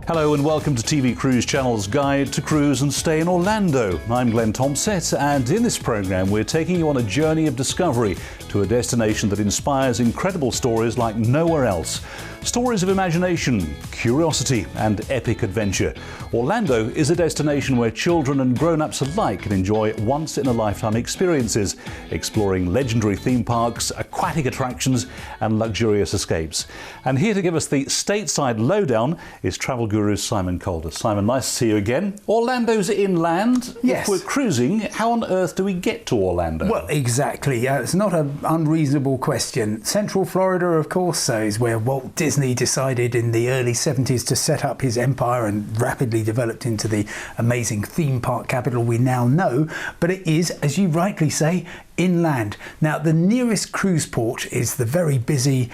Hello and welcome to TV Cruise Channel's Guide to Cruise and Stay in Orlando. I'm Glenn Thompsett, and in this programme we're taking you on a journey of discovery to a destination that inspires incredible stories like nowhere else. Stories of imagination, curiosity and epic adventure. Orlando is a destination where children and grown-ups alike can enjoy once-in-a-lifetime experiences, exploring legendary theme parks, aquatic attractions and luxurious escapes. And here to give us the stateside lowdown is travel guru Simon Calder. Simon, nice to see you again. Orlando's inland. Yes. If we're cruising, how on earth do we get to Orlando? Well, exactly. It's not an unreasonable question. Central Florida, of course, is where Walt Disney decided in the early 70s to set up his empire and rapidly developed into the amazing theme park capital we now know. But it is, as you rightly say, inland. Now, the nearest cruise port is the very busy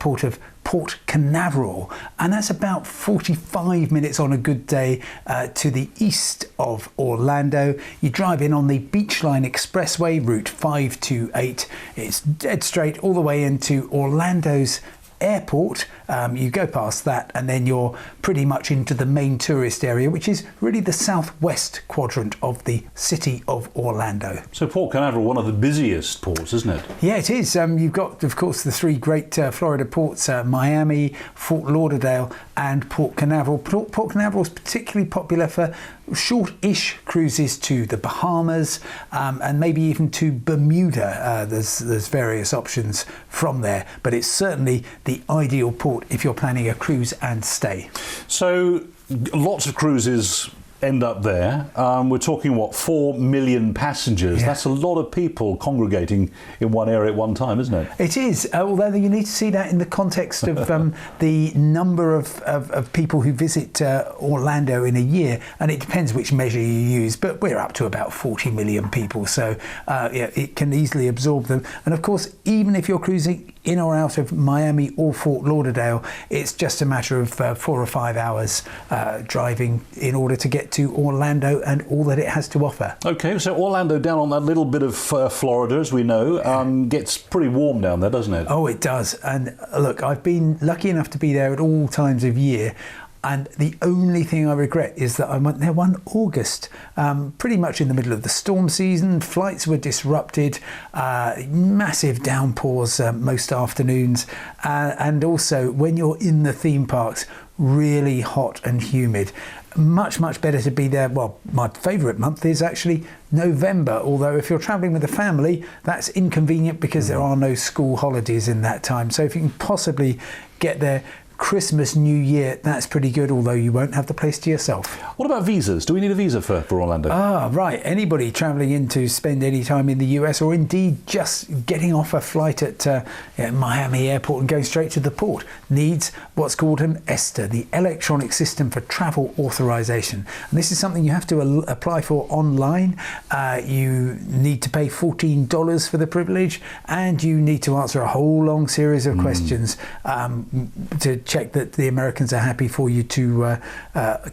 port of Port Canaveral, and that's about 45 minutes on a good day to the east of Orlando. You drive in on the Beachline Expressway, Route 528. It's dead straight all the way into Orlando's airport. You go past that and then you're pretty much into the main tourist area, which is really the southwest quadrant of the city of Orlando. So Port Canaveral, one of the busiest ports, isn't it? Yeah, it is. You've got, of course, the three great Florida ports, Miami, Fort Lauderdale and Port Canaveral. Port Canaveral is particularly popular for short-ish cruises to the Bahamas and maybe even to Bermuda. There's various options from there, but it's certainly the ideal port if you're planning a cruise and stay. So lots of cruises end up there. We're talking, what, 4 million passengers? Yeah. That's a lot of people congregating in one area at one time, isn't it? It is, although you need to see that in the context of the number of people who visit Orlando in a year, and it depends which measure you use, but we're up to about 40 million people, so yeah, it can easily absorb them. And of course, even if you're cruising in or out of Miami or Fort Lauderdale, it's just a matter of 4 or 5 hours driving in order to get to Orlando and all that it has to offer. Okay, so Orlando, down on that little bit of Florida, as we know, gets pretty warm down there, doesn't it? Oh, it does. And look, I've been lucky enough to be there at all times of year. And the only thing I regret is that I went there one August, pretty much in the middle of the storm season. Flights were disrupted, massive downpours most afternoons, and also when you're in the theme parks, really hot and humid. Much better to be there. Well, my favourite month is actually November, although if you're travelling with a family, that's inconvenient because there are no school holidays in that time. So if you can possibly get there Christmas, New Year, that's pretty good, although you won't have the place to yourself. What about visas? Do we need a visa for Orlando? Ah, right. Anybody travelling in to spend any time in the US, or indeed just getting off a flight at Miami Airport and going straight to the port, needs what's called an ESTA, the Electronic System for Travel Authorization. And this is something you have to apply for online. You need to pay $14 for the privilege, and you need to answer a whole long series of questions to check that the Americans are happy for you to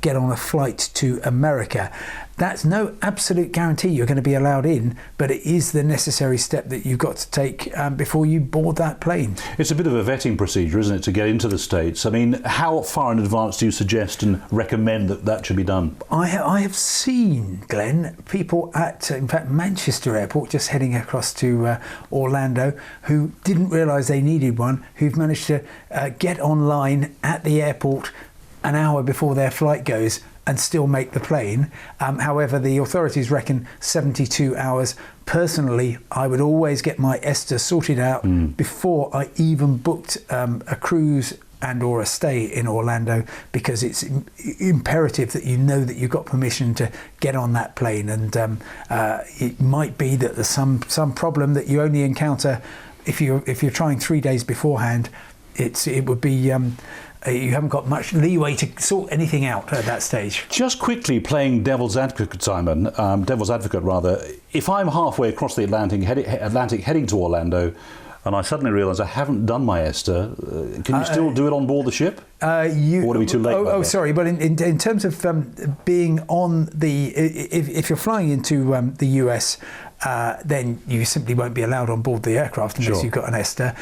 get on a flight to America. That's no absolute guarantee you're going to be allowed in, but it is the necessary step that you've got to take before you board that plane. It's a bit of a vetting procedure, isn't it, to get into the States? I mean, how far in advance do you suggest and recommend that should be done? I have seen, Glenn, people at, in fact, Manchester Airport, just heading across to Orlando, who didn't realise they needed one, who've managed to get online at the airport an hour before their flight goes and still make the plane. However, the authorities reckon 72 hours. Personally, I would always get my ESTA sorted out before I even booked a cruise and or a stay in Orlando, because it's imperative that you know that you've got permission to get on that plane. And it might be that there's some problem that you only encounter if you're trying 3 days beforehand. It would be you haven't got much leeway to sort anything out at that stage. Just quickly, playing devil's advocate, Simon, if I'm halfway across the Atlantic heading to Orlando, and I suddenly realise I haven't done my ESTA, can you still do it on board the ship? Or would it be too late? Sorry, but in terms of being on the, if you're flying into the US, then you simply won't be allowed on board the aircraft unless you've got an ESTA.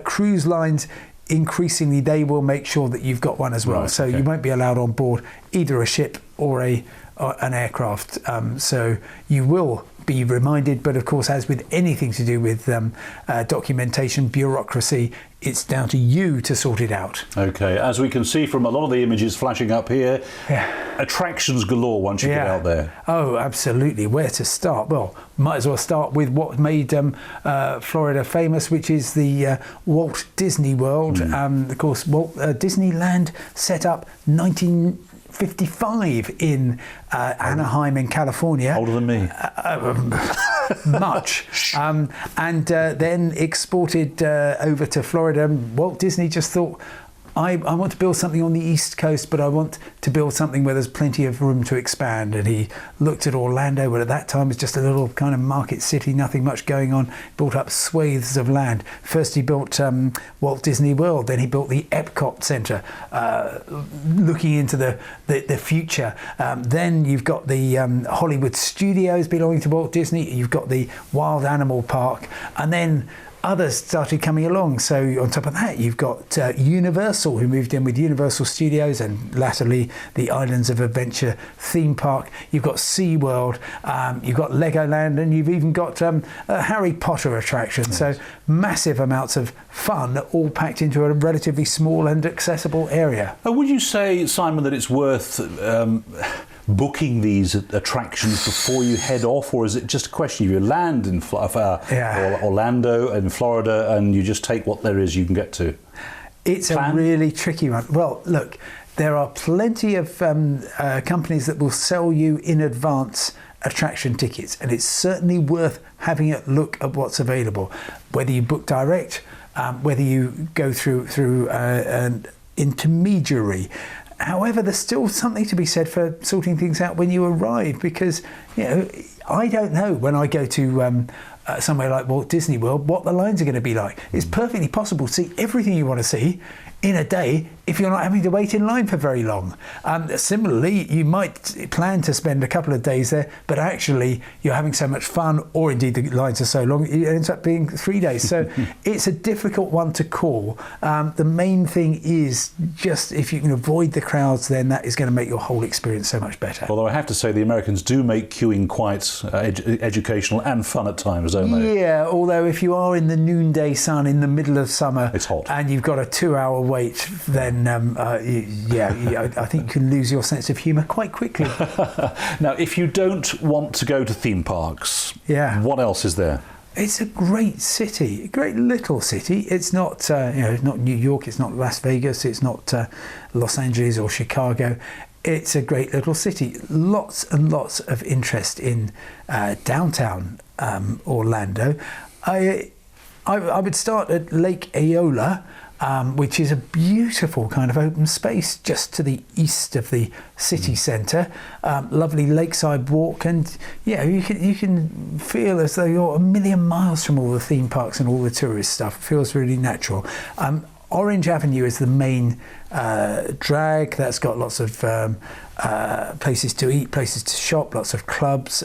Cruise lines, increasingly they will make sure that you've got one as well. Right, so you won't be allowed on board either a ship or an aircraft. So you will be reminded, but of course, as with anything to do with documentation, bureaucracy, it's down to you to sort it out. Okay, as we can see from a lot of the images flashing up here, attractions galore once you get out there. Oh, absolutely. Where to start? Well, might as well start with what made Florida famous, which is the Walt Disney World. Of course, Disneyland set up 1955 in Anaheim in California. Older than me. Much. And then exported over to Florida. Walt Disney just thought, I want to build something on the East Coast, but I want to build something where there's plenty of room to expand. And he looked at Orlando, but at that time it was just a little kind of market city, nothing much going on. Built up swathes of land. First he built Walt Disney World, then he built the Epcot Center, looking into the future. Then you've got the Hollywood Studios belonging to Walt Disney. You've got the Wild Animal Park, and then others started coming along. So on top of that, you've got Universal, who moved in with Universal Studios, and latterly the Islands of Adventure theme park. You've got SeaWorld, you've got Legoland, and you've even got a Harry Potter attraction. Yes. So massive amounts of fun, all packed into a relatively small and accessible area. Would you say, Simon, that it's worth booking these attractions before you head off, or is it just a question of you land in Orlando and Florida and you just take what there is you can get to? It's a really tricky one. Well, look, there are plenty of companies that will sell you in advance attraction tickets, and it's certainly worth having a look at what's available, whether you book direct, whether you go through an intermediary. However, there's still something to be said for sorting things out when you arrive, because, you know, I don't know when I go to somewhere like Walt Disney World what the lines are going to be like. It's perfectly possible to see everything you want to see in a day if you're not having to wait in line for very long. Similarly, you might plan to spend a couple of days there, but actually you're having so much fun, or indeed the lines are so long, it ends up being 3 days. So it's a difficult one to call. The main thing is just if you can avoid the crowds, then that is going to make your whole experience so much better. Although I have to say the Americans do make queuing quite educational and fun at times, don't they? Yeah, although if you are in the noonday sun in the middle of summer, it's hot, and you've got a 2-hour wait, then I think you can lose your sense of humour quite quickly. Now, if you don't want to go to theme parks, what else is there? It's a great city, a great little city. It's not, it's not New York, it's not Las Vegas, it's not Los Angeles or Chicago. It's a great little city. Lots and lots of interest in downtown Orlando. I would start at Lake Eola, which is a beautiful kind of open space just to the east of the city centre. Lovely lakeside walk, and you can feel as though you're a million miles from all the theme parks and all the tourist stuff. It feels really natural. Orange Avenue is the main drag. That's got lots of places to eat, places to shop, lots of clubs.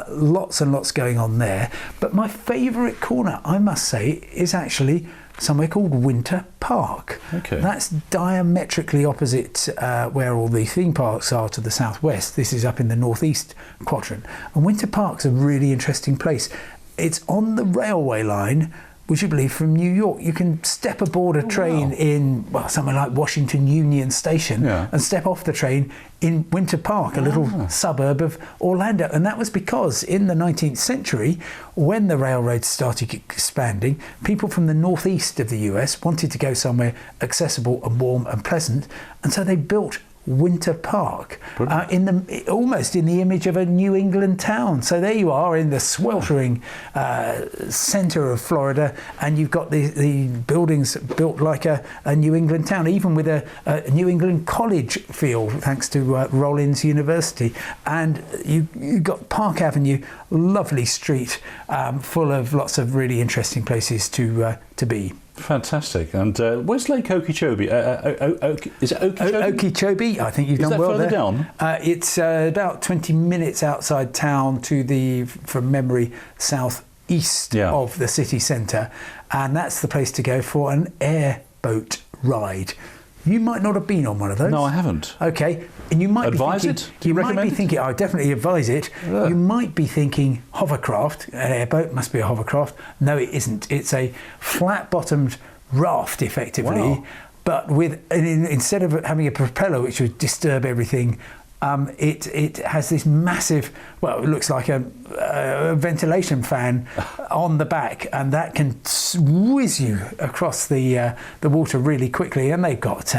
Lots and lots going on there. But my favourite corner, I must say, is actually somewhere called Winter Park. Okay. That's diametrically opposite where all the theme parks are to the southwest. This is up in the northeast quadrant. And Winter Park's a really interesting place. It's on the railway line, would you believe, from New York. You can step aboard a train in somewhere like Washington Union Station and step off the train in Winter Park, a little suburb of Orlando. And that was because in the 19th century, when the railroads started expanding, people from the northeast of the US wanted to go somewhere accessible and warm and pleasant, and so they built Winter Park, almost in the image of a New England town. So there you are in the sweltering centre of Florida, and you've got the buildings built like a New England town, even with a New England college feel, thanks to Rollins University. And you've got Park Avenue, lovely street, full of lots of really interesting places to be. Fantastic. And where's Lake Okeechobee? Is it Okeechobee? Okeechobee, I think you've done well there. Is that further down? It's about 20 minutes outside town to the, from memory, southeast of the city centre. And that's the place to go for an air boat ride. You might not have been on one of those. No, I haven't. Okay, and you might advise be thinking, it? Do you recommend might be it? thinking, I definitely advise it. Yeah. You might be thinking hovercraft, an airboat must be a hovercraft. No, it isn't. It's a flat-bottomed raft, effectively. Wow. But instead of having a propeller which would disturb everything, it has this massive, well, it looks like a ventilation fan on the back, and that can whiz you across the water really quickly. And they've got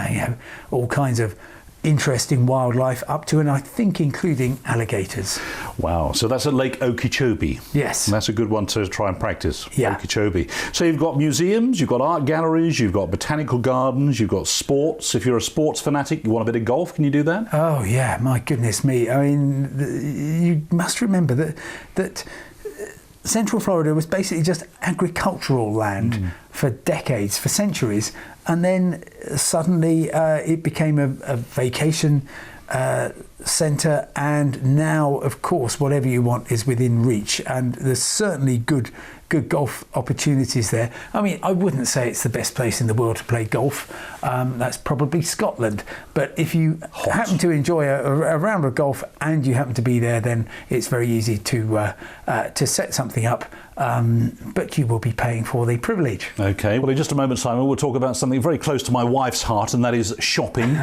all kinds of interesting wildlife up to, and I think including alligators. Wow. So that's at Lake Okeechobee. Yes. And that's a good one to try and practice. Yeah. Okeechobee. So you've got museums, you've got art galleries, you've got botanical gardens, you've got sports. If you're a sports fanatic, you want a bit of golf, can you do that? Oh, yeah. My goodness me. I mean, you must remember that Central Florida was basically just agricultural land for decades, for centuries, and then suddenly it became a vacation centre, and now, of course, whatever you want is within reach, and there's certainly good golf opportunities there. I mean, I wouldn't say it's the best place in the world to play golf. That's probably Scotland. But if you happen to enjoy a round of golf and you happen to be there, then it's very easy to set something up. But you will be paying for the privilege. Okay, well, in just a moment, Simon, we'll talk about something very close to my wife's heart, and that is shopping.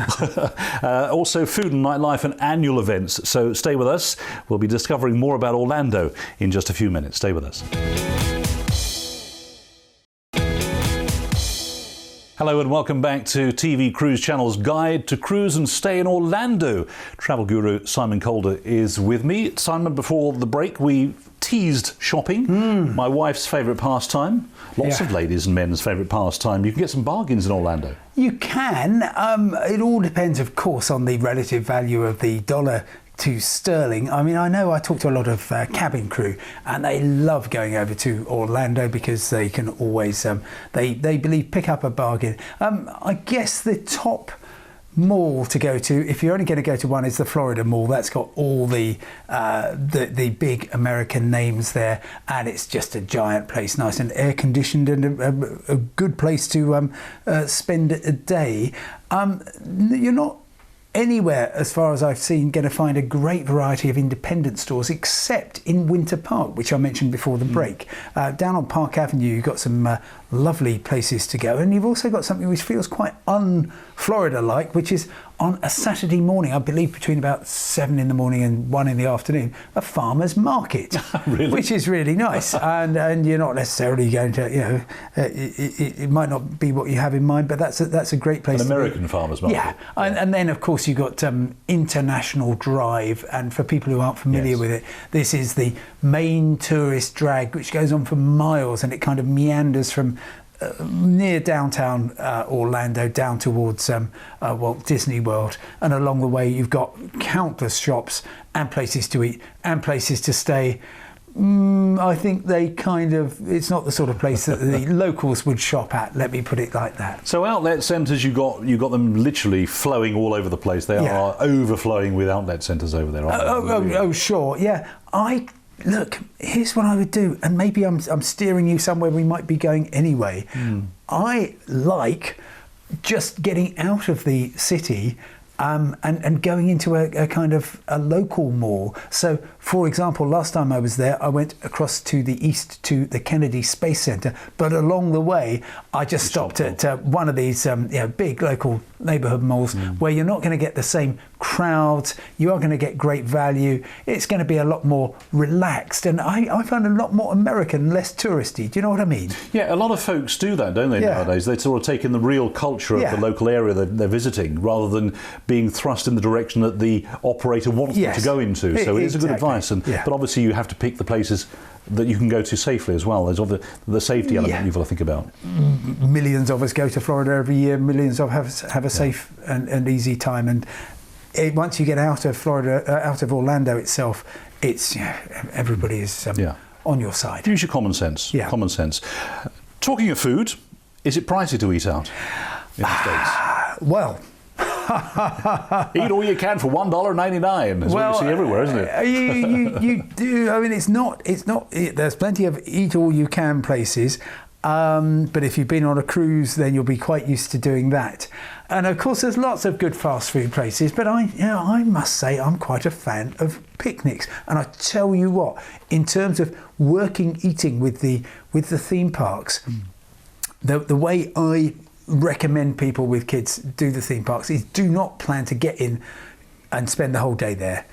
Also, food and nightlife and annual events. So stay with us. We'll be discovering more about Orlando in just a few minutes. Stay with us. Hello and welcome back to TV Cruise Channel's Guide to Cruise and Stay in Orlando. Travel guru Simon Calder is with me. Simon, before the break, we teased shopping, my wife's favourite pastime, lots of ladies' and men's favourite pastime. You can get some bargains in Orlando. You can. It all depends, of course, on the relative value of the dollar to sterling. I mean, I know I talk to a lot of cabin crew, and they love going over to Orlando because they can always, they believe, pick up a bargain. I guess the top mall to go to, if you're only going to go to one, is the Florida Mall. That's got all the big American names there, and it's just a giant place, nice and air conditioned, and a good place to spend a day. You're not anywhere, as far as I've seen, going to find a great variety of independent stores, except in Winter Park, which I mentioned before the break. Down on Park Avenue, you've got some lovely places to go, and you've also got something which feels quite un-Florida-like, which is on a Saturday morning, I believe between about 7 in the morning and 1 in the afternoon, a farmer's market, Really? which is really nice. And you're not necessarily going to, it might not be what you have in mind, but that's a great place. An American farmer's market. Yeah, and then of course you've got International Drive, and for people who aren't familiar with it, this is the main tourist drag which goes on for miles, and it kind of meanders from near downtown Orlando down towards Walt Disney World, and along the way you've got countless shops and places to eat and places to stay. I think it's not the sort of place that the locals would shop at, let me put it like that. So outlet centres, you got them literally flowing all over the place. They are overflowing with outlet centres over there, aren't they? Oh, sure, yeah. Look, here's what I would do, and maybe I'm steering you somewhere we might be going anyway. I like just getting out of the city and going into a kind of a local mall. So, for example, last time I was there, I went across to the east to the Kennedy Space Center, but along the way, I just stopped at one of these big local neighborhood malls where you're not going to get the same crowds, you are going to get great value, it's going to be a lot more relaxed, and I find a lot more American, less touristy. Do you know what I mean? Yeah, a lot of folks do that, don't they, nowadays? They sort of take in the real culture of the local area they're visiting, rather than being thrust in the direction that the operator wants them to go into. So it is a good advice, but obviously you have to pick the places that you can go to safely as well. There's the safety element you've got to think about. Millions of us go to Florida every year. Millions of us have a safe and easy time. And once you get out of Florida, out of Orlando itself, it's everybody is on your side. Use your common sense. Yeah. Common sense. Talking of food, is it pricey to eat out in the States? Well. Eat all you can for $1.99 is what you see everywhere, isn't it? you do. I mean, it's not. There's plenty of eat all you can places. But if you've been on a cruise, then you'll be quite used to doing that. And of course, there's lots of good fast food places, but I must say I'm quite a fan of picnics. And I tell you what, in terms of eating with the theme parks, the way I recommend people with kids do the theme parks is do not plan to get in and spend the whole day there.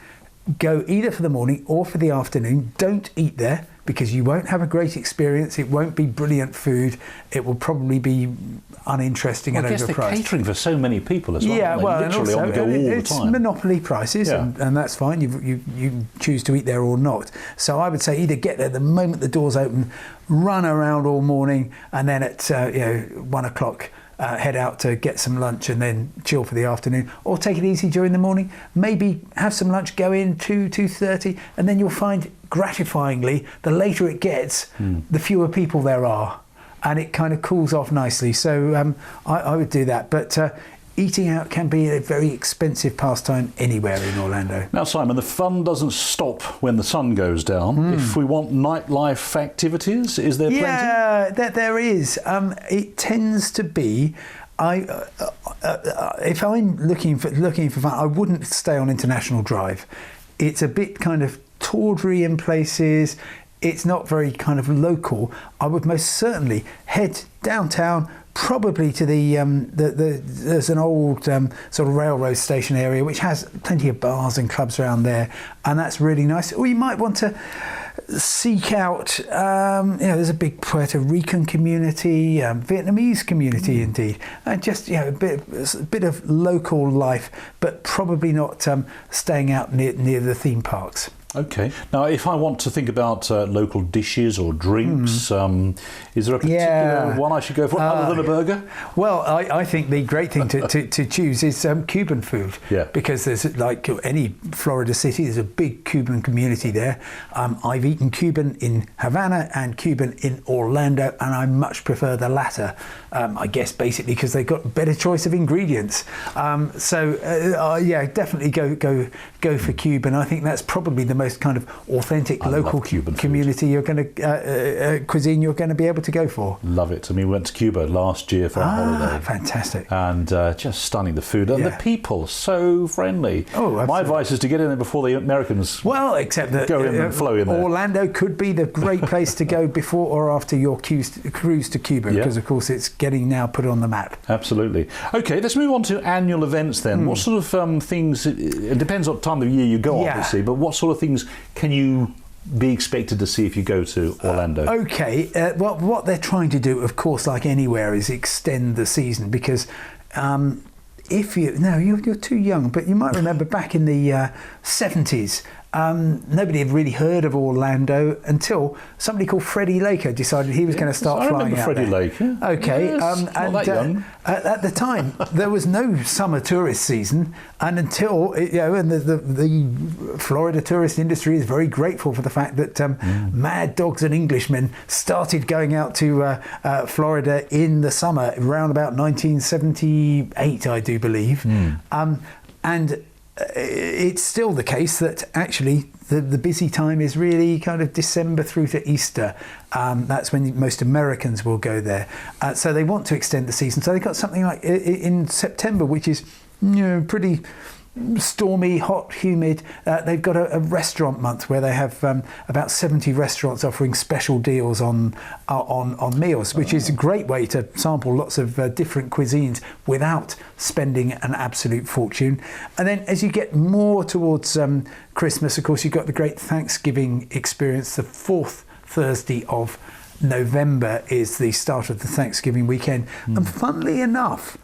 Go either for the morning or for the afternoon. Don't eat there, because you won't have a great experience. It won't be brilliant food. It will probably be uninteresting and overpriced. I guess they're catering for so many people as well. Yeah, well, and also on the go all the it's time. Monopoly prices, and that's fine. You choose to eat there or not. So I would say either get there the moment the doors open, run around all morning, and then at 1 o'clock head out to get some lunch and then chill for the afternoon, or take it easy during the morning. Maybe have some lunch, go in 2:30, and then you'll find, gratifyingly, the later it gets, the fewer people there are, and it kind of cools off nicely. So I would do that. But eating out can be a very expensive pastime anywhere in Orlando. Now, Simon, the fun doesn't stop when the sun goes down. If we want nightlife activities, is there plenty? Yeah, there is. It tends to be. If I'm looking for fun, I wouldn't stay on International Drive. It's a bit kind of tawdry in places. It's not very kind of local. I would most certainly head downtown, probably to there's an old sort of railroad station area which has plenty of bars and clubs around there, and that's really nice. Or you might want to seek out, there's a big Puerto Rican community, Vietnamese community indeed, and just a bit of local life, but probably not staying out near the theme parks. Okay. Now, if I want to think about local dishes or drinks, is there a particular one I should go for other than a burger? Well, I think the great thing to choose is Cuban food. Yeah. Because there's, like any Florida city, there's a big Cuban community there. I've eaten Cuban in Havana and Cuban in Orlando, and I much prefer the latter. I guess basically because they've got better choice of ingredients. Definitely go for Cuban. I think that's probably the most kind of authentic local Cuban community you're going to cuisine you're going to be able to go for. Love it. I mean, we went to Cuba last year for a holiday. Fantastic. And just stunning, the food and the people, so friendly. Oh, absolutely. My advice is to get in there before the Americans except that go in and flow in there. Orlando could be the great place to go before or after your cruise to Cuba, because of course it's getting now put on the map. Absolutely. Okay, let's move on to annual events then. What sort of things, it depends what time of year you go, obviously, but what sort of things can you be expected to see if you go to Orlando? What they're trying to do, of course, like anywhere, is extend the season, because you're too young, but you might remember back in the 70s, nobody had really heard of Orlando until somebody called Freddie Laker decided he was going to start flying out Freddie there. Laker. Okay, yes, not that young. At the time there was no summer tourist season, and until and the Florida tourist industry is very grateful for the fact that Mad Dogs and Englishmen started going out to Florida in the summer around about 1978, I do believe, and it's still the case that actually the busy time is really kind of December through to Easter. That's when most Americans will go there. So they want to extend the season. So they've got something like in September, which is pretty stormy, hot, humid. They've got a restaurant month where they have about 70 restaurants offering special deals on meals, which is a great way to sample lots of different cuisines without spending an absolute fortune. And then as you get more towards Christmas, of course, you've got the great Thanksgiving experience. The fourth Thursday of November is the start of the Thanksgiving weekend. And funnily enough,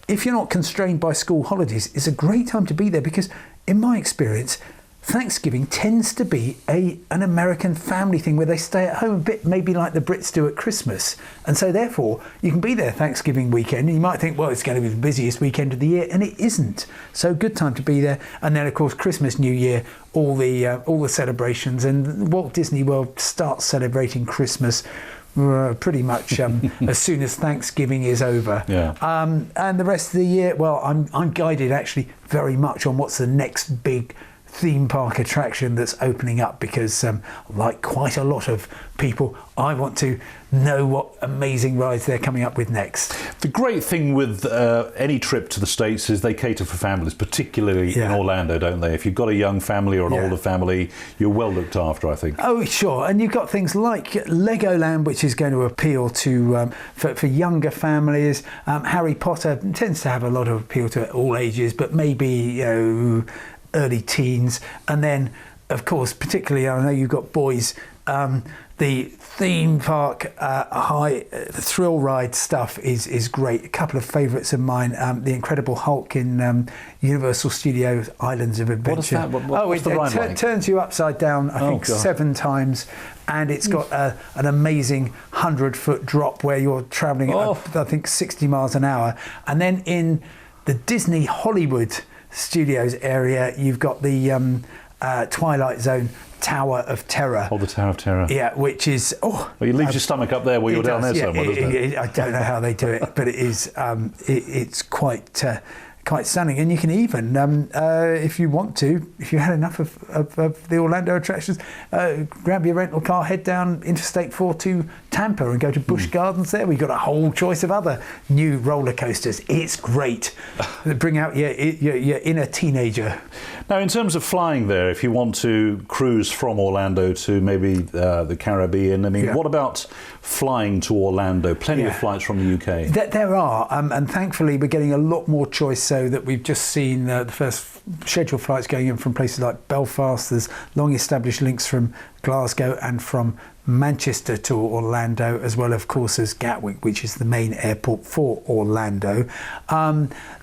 if you're not constrained by school holidays, it's a great time to be there, because in my experience, Thanksgiving tends to be an American family thing where they stay at home a bit, maybe like the Brits do at Christmas. And so therefore, you can be there Thanksgiving weekend, and you might think, well, it's going to be the busiest weekend of the year, and it isn't. So good time to be there. And then, of course, Christmas, New Year, all the celebrations, and Walt Disney World starts celebrating Christmas pretty much as soon as Thanksgiving is over. And the rest of the year, well, I'm guided actually very much on what's the next big theme park attraction that's opening up, because like quite a lot of people, I want to know what amazing rides they're coming up with next. The great thing with any trip to the States is they cater for families, particularly in Orlando, don't they? If you've got a young family or an older family, you're well looked after, I think. Oh, sure. And you've got things like Legoland, which is going to appeal to for younger families. Harry Potter tends to have a lot of appeal to all ages, but maybe early teens. And then, of course, particularly, I know you've got boys, the theme park thrill ride stuff is great. A couple of favourites of mine, the Incredible Hulk in Universal Studios Islands of Adventure. What is that? What's the ride like? Turns you upside down, I think, 7 times. And it's got an amazing 100-foot drop where you're travelling at, I think, 60 miles an hour. And then in the Disney Hollywood Studios area, you've got the Twilight Zone Tower of Terror. Oh, the Tower of Terror. Yeah, which is... well, you leave your stomach up there while you're down there somewhere, doesn't it? I don't know how they do it, but it is. It's quite stunning. And you can even, if you want to, if you had enough of the Orlando attractions, grab your rental car, head down Interstate 4 to Tampa and go to Busch Gardens there. We've got a whole choice of other new roller coasters. It's great. Bring out your inner teenager. Now, in terms of flying there, if you want to cruise from Orlando to maybe the Caribbean, I mean, what about flying to Orlando? Plenty of flights from the UK. There are, and thankfully we're getting a lot more choice, so that we've just seen the first scheduled flights going in from places like Belfast. There's long established links from Glasgow and from Manchester to Orlando, as well, of course, as Gatwick, which is the main airport for Orlando.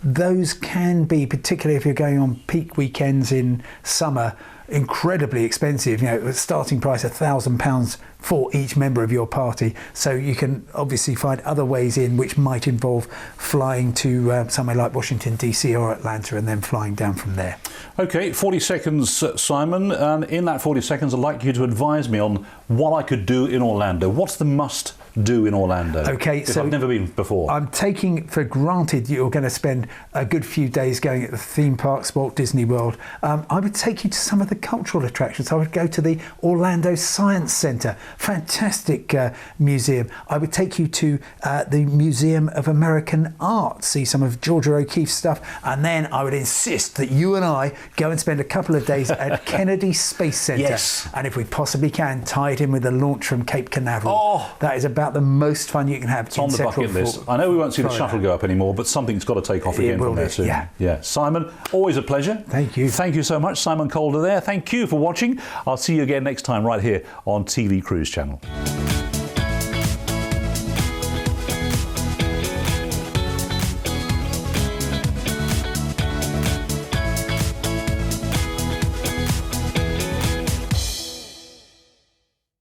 Those can be, particularly if you're going on peak weekends in summer, incredibly expensive. Starting price £1,000 for each member of your party. So you can obviously find other ways in, which might involve flying to somewhere like Washington DC or Atlanta and then flying down from there. Okay, 40 seconds, Simon. And in that 40 seconds, I'd like you to advise me on what I could do in Orlando. What's the must do in Orlando? Okay, if so I've never been before. I'm taking for granted you're going to spend a good few days going at the theme parks, Walt Disney World. I would take you to some of the cultural attractions. I would go to the Orlando Science Centre, fantastic museum. I would take you to the Museum of American Art, see some of Georgia O'Keeffe's stuff, and then I would insist that you and I go and spend a couple of days at Kennedy Space Centre. Yes. And if we possibly can, tie it in with a launch from Cape Canaveral. That is about the most fun you can have. It's on the bucket list. I know we won't see the shuttle go up anymore, but something's got to take off again from there soon. Yeah. Simon, always a pleasure. Thank you. Thank you so much. Simon Calder there. Thank you for watching. I'll see you again next time right here on TV Cruise Channel.